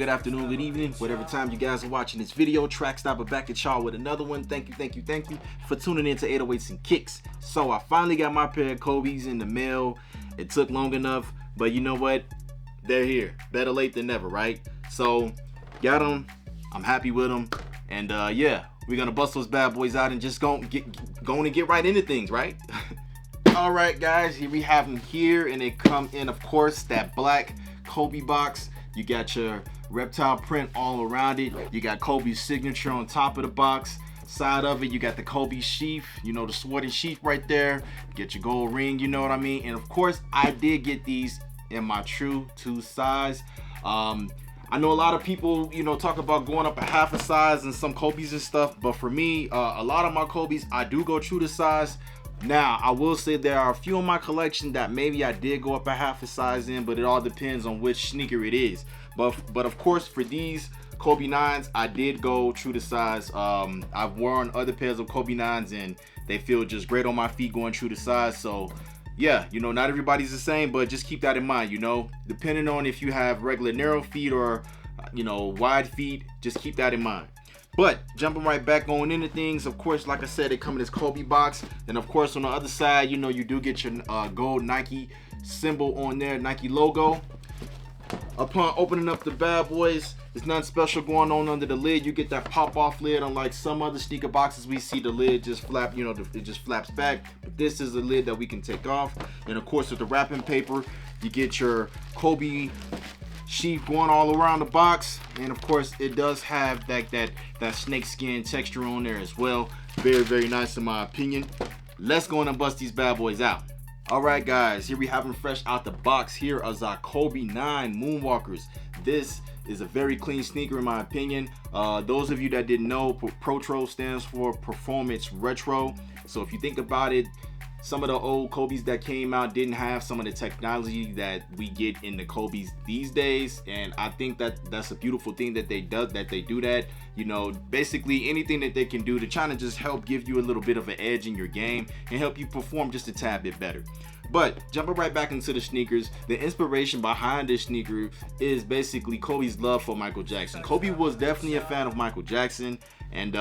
good afternoon, good evening, whatever time you guys are watching this video. Track Stopper back at y'all with another one. Thank you for tuning in to 808s and Kicks. So I finally got my pair of Kobe's in the mail. It took long enough, but you know what? They're here. Better late than never, right? So got them. I'm happy with them, and yeah, we're gonna bust those bad boys out and just go and get right into things, right? All right, guys, here we have them here, and they come in, of course, that black Kobe box. You got your reptile print all around it. You got Kobe's signature on top of the box. Side of it, you got the Kobe sheath, you know, the sword and sheath right there. Get your gold ring, you know what I mean? And of course, I did get these in my true 2 size. I know a lot of people, you know, talk about going up a half a size in some Kobe's and stuff, but for me, a lot of my Kobe's, I do go true to size. Now, I will say there are a few in my collection that maybe I did go up a half a size in, but it all depends on which sneaker it is. But of course, for these Kobe 9s, I did go true to size. I've worn other pairs of Kobe 9s and they feel just great on my feet going true to size. So yeah, you know, not everybody's the same, but just keep that in mind, you know, depending on if you have regular narrow feet or, you know, wide feet, just keep that in mind. But jumping right back on into things, of course, like I said, they come in this Kobe box. And of course, on the other side, you know, you do get your gold Nike symbol on there, Nike logo. Upon opening up the bad boys, there's nothing special going on under the lid. You get that pop-off lid. Unlike some other sneaker boxes, we see the lid just flap, you know, it just flaps back. But this is a lid that we can take off. And of course, with the wrapping paper, you get your Kobe sheath going all around the box. And of course, it does have that snake skin texture on there as well. Very, very nice in my opinion. Let's go in and bust these bad boys out. All right, guys, here we have them fresh out the box. Here are our Kobe 9 Moonwalkers. This is a very clean sneaker in my opinion. Those of you that didn't know, Protro stands for Performance Retro. So if you think about it, some of the old Kobe's that came out didn't have some of the technology that we get in the Kobe's these days, and I think that that's a beautiful thing that they do that. You know, basically anything that they can do to try to just help give you a little bit of an edge in your game and help you perform just a tad bit better. But jumping right back into the sneakers, the inspiration behind this sneaker is basically Kobe's love for Michael Jackson. Kobe was definitely a fan of Michael Jackson, and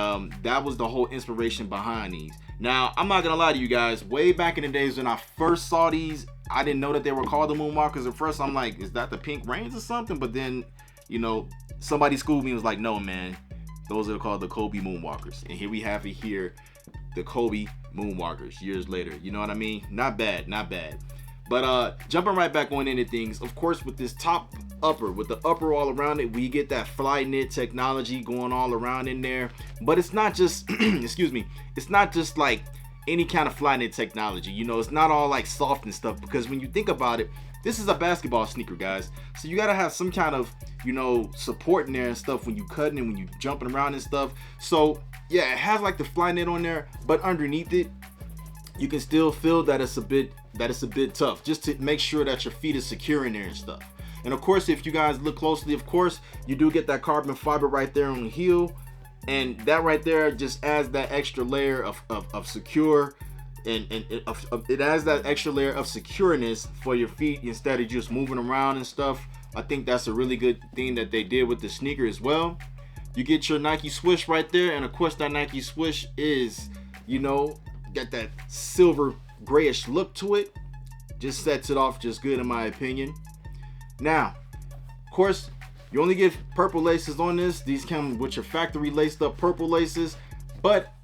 that was the whole inspiration behind these. Now, I'm not gonna lie to you guys, way back in the days when I first saw these, I didn't know that they were called the Moonwalkers. At first, I'm like, is that the Pink Rains or something? But then, you know, somebody schooled me and was like, no, man, those are called the Kobe Moonwalkers. And here we have it here, the Kobe Moonwalkers, years later. You know what I mean? Not bad, not bad. But jumping right back on into things, of course, with this top upper, with the upper all around it, we get that Flyknit technology going all around in there. But it's not just, excuse me, it's not just like any kind of Flyknit technology. You know, it's not all like soft and stuff, because when you think about it, this is a basketball sneaker, guys. So you gotta have some kind of, you know, support in there and stuff when you cutting and when you jumping around and stuff. So yeah, it has like the Flyknit on there, but underneath it, you can still feel that it's a bit tough, just to make sure that your feet is secure in there and stuff. And of course, if you guys look closely, of course, you do get that carbon fiber right there on the heel, and that right there just adds that extra layer of secure, and it adds that extra layer of secureness for your feet instead of just moving around and stuff. I think that's a really good thing that they did with the sneaker as well. You get your Nike swoosh right there, and of course that Nike swoosh is, you know, got that silver grayish look to it. Just sets it off just good in my opinion. Now, of course, you only get purple laces on this. These come with your factory laced up purple laces, but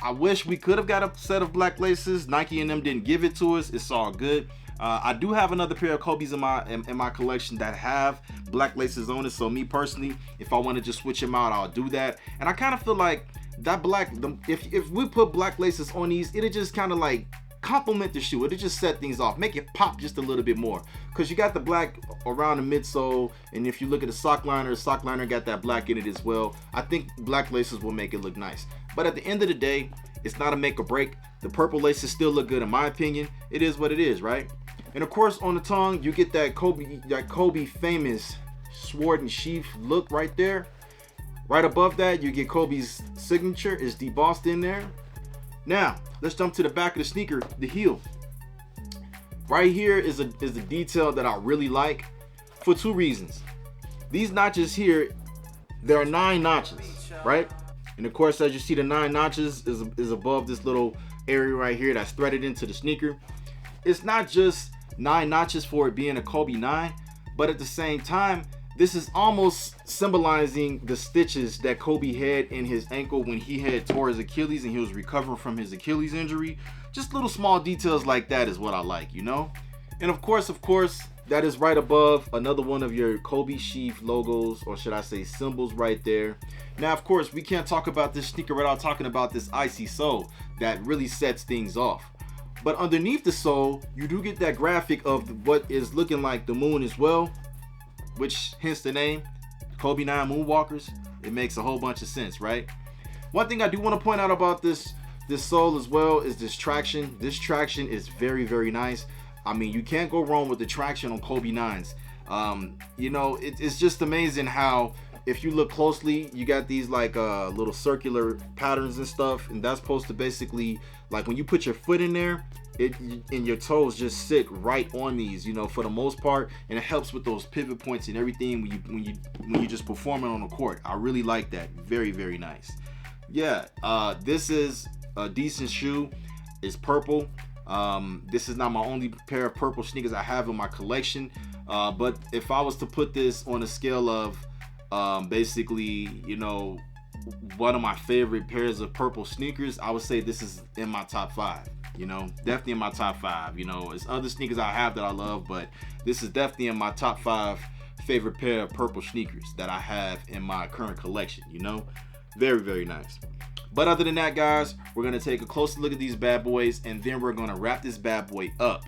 I wish we could have got a set of black laces. Nike and them didn't give it to us. It's all good. I do have another pair of Kobe's in my collection that have black laces on it. So me personally, if I want to just switch them out, I'll do that. And I kind of feel like that black, if we put black laces on these, it'll just kind of like complement the shoe. It'll just set things off, make it pop just a little bit more, because you got the black around the midsole, and if you look at the sock liner got that black in it as well. I think black laces will make it look nice, but at the end of the day, it's not a make or break. The purple laces still look good in my opinion. It is what it is, right? And of course, on the tongue, you get that Kobe famous sword and sheath look right there. Right above that, you get Kobe's signature is debossed in there. Now, let's jump to the back of the sneaker, the heel. Right here is a detail that I really like for 2 reasons. these notches here, there are 9 notches, right? And of course, as you see, the 9 notches is above this little area right here that's threaded into the sneaker. It's not just 9 notches for it being a Kobe 9, but at the same time, this is almost symbolizing the stitches that Kobe had in his ankle when he had tore his Achilles and he was recovering from his Achilles injury. Just little small details like that is what I like, you know? And of course, that is right above another one of your Kobe sheath logos, or should I say symbols right there. Now, of course, we can't talk about this sneaker without talking about this icy sole that really sets things off. But underneath the sole, you do get that graphic of what is looking like the moon as well, which hence the name, Kobe 9 Moonwalkers. It makes a whole bunch of sense, right? One thing I do want to point out about this sole as well is this traction. This traction is very, very nice. I mean, you can't go wrong with the traction on Kobe 9s. You know, it's just amazing how, if you look closely, you got these like little circular patterns and stuff, and that's supposed to basically, like when you put your foot in there, and your toes just sit right on these, you know, for the most part, and it helps with those pivot points and everything when you just performing on the court. I really like that. Very, very nice. Yeah, this is a decent shoe. It's purple. This is not my only pair of purple sneakers I have in my collection, but if I was to put this on a scale of basically, you know, one of my favorite pairs of purple sneakers, I would say this is in my top 5. You know, definitely in my top 5. You know, there's other sneakers I have that I love, but this is definitely in my top 5 favorite pair of purple sneakers that I have in my current collection. You know, very, very nice. But other than that, guys, we're going to take a closer look at these bad boys, and then we're going to wrap this bad boy up.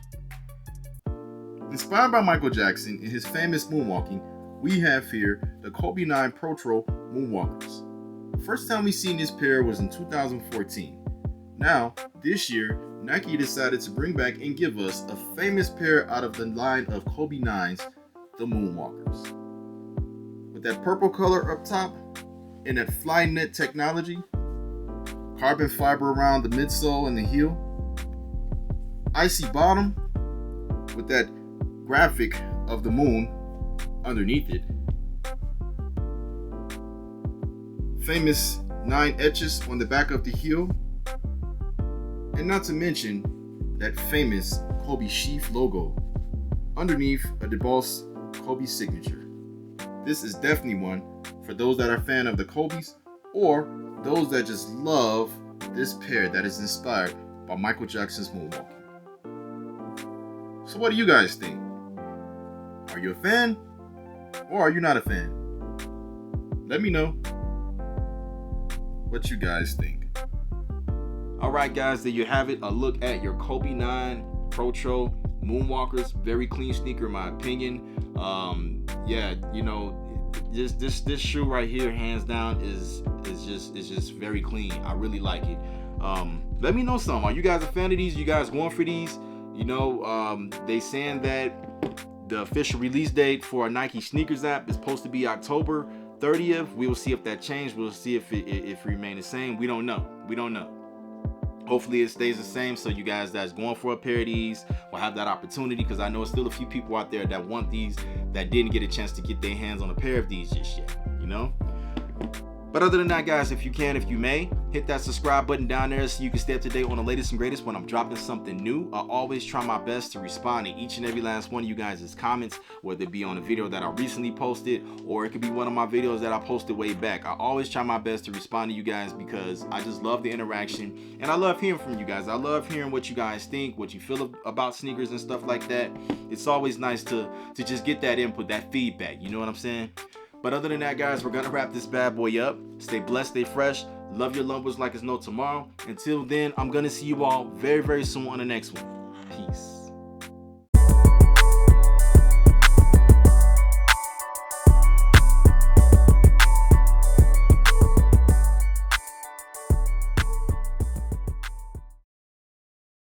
Inspired by Michael Jackson and his famous moonwalking, we have here the Kobe 9 Protro Moonwalkers. The first time we seen this pair was in 2014. Now, this year, Nike decided to bring back and give us a famous pair out of the line of Kobe 9s, the Moonwalkers. With that purple color up top and that Flyknit technology, carbon fiber around the midsole and the heel, icy bottom with that graphic of the moon underneath it, famous 9 etches on the back of the heel, and not to mention that famous Kobe sheath logo underneath a debossed Kobe signature. This is definitely one for those that are a fan of the Kobe's, or those that just love this pair that is inspired by Michael Jackson's moonwalking. So what do you guys think? Are you a fan, or are you not a fan? Let me know what you guys think. Alright guys, there you have it. A look at your Kobe 9 Protro Moonwalkers. Very clean sneaker in my opinion. Yeah, you know, this shoe right here, hands down, is just very clean. I really like it. Let me know some. Are you guys a fan of these? You guys going for these? You know, they saying that the official release date for a Nike sneakers app is supposed to be October 30th. We will see if that changed. We'll see if it remain the same. We don't know. Hopefully it stays the same, so you guys that's going for a pair of these will have that opportunity, because I know there's still a few people out there that want these that didn't get a chance to get their hands on a pair of these just yet, you know. But other than that, guys, if you may, hit that subscribe button down there so you can stay up to date on the latest and greatest when I'm dropping something new. I always try my best to respond to each and every last one of you guys' comments, whether it be on a video that I recently posted, or it could be one of my videos that I posted way back. I always try my best to respond to you guys, because I just love the interaction, and I love hearing from you guys. I love hearing what you guys think, what you feel about sneakers and stuff like that. It's always nice to just get that input, that feedback, you know what I'm saying? But other than that, guys, we're going to wrap this bad boy up. Stay blessed, stay fresh. Love your loved ones like it's no tomorrow. Until then, I'm going to see you all very, very soon on the next one. Peace.